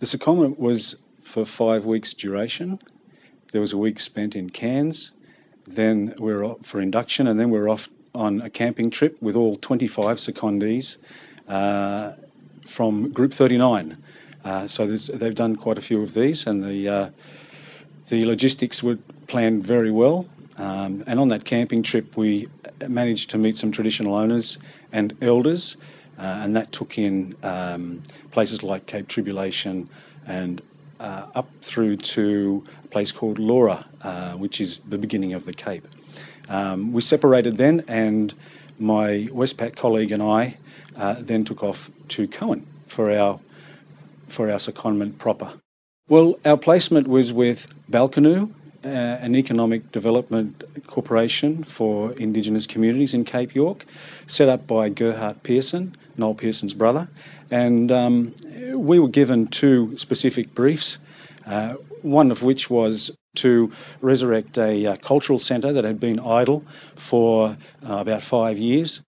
The secondment was for 5 weeks duration. There was a week spent in Cairns, then we were off for induction, and then we were off on a camping trip with all 25 secondees from Group 39. So they've done quite a few of these, and the logistics were planned very well. And on that camping trip, we managed to meet some traditional owners and elders, and that took in places like Cape Tribulation and up through to a place called Laura, which is the beginning of the Cape. We separated then, and my Westpac colleague and I then took off to Cohen for our secondment proper. Well, our placement was with Balcanoe, an economic development corporation for Indigenous communities in Cape York, set up by Gerhard Pearson, Noel Pearson's brother, and we were given 2 specific briefs, one of which was to resurrect a cultural centre that had been idle for about 5 years.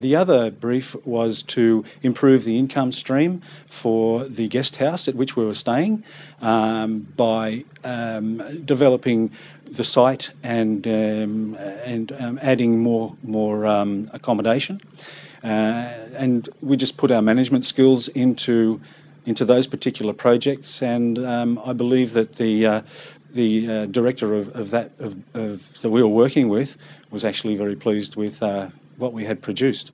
The other brief was to improve the income stream for the guest house at which we were staying by developing the site and adding more accommodation. And we just put our management skills into those particular projects, and I believe that the director of that we were working with was actually very pleased with what we had produced.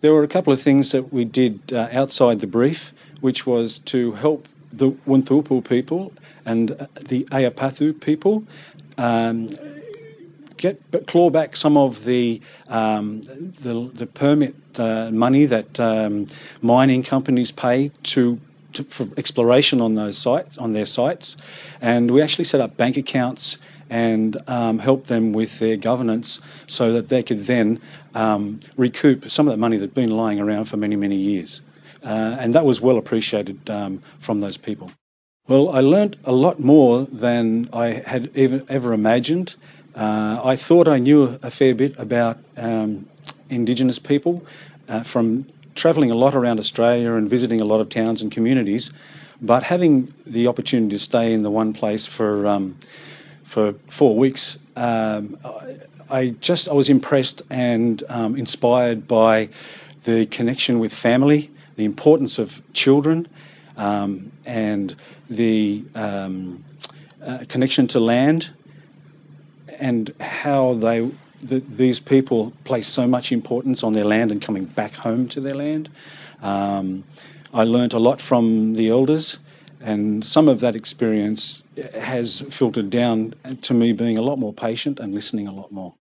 There were a couple of things that we did outside the brief, which was to help the Wunthulpu people and the Ayapathu people claw back some of the permit money that mining companies pay for exploration on those sites, on their sites, and we actually set up bank accounts and help them with their governance so that they could then recoup some of that money that's been lying around for many, many years. And that was well appreciated from those people. Well, I learnt a lot more than I had ever imagined. I thought I knew a fair bit about Indigenous people from travelling a lot around Australia and visiting a lot of towns and communities, but having the opportunity to stay in the one place for 4 weeks, I was impressed and inspired by the connection with family, the importance of children, and the connection to land, and how these people place so much importance on their land and coming back home to their land. I learnt a lot from the elders, and some of that experience has filtered down to me being a lot more patient and listening a lot more.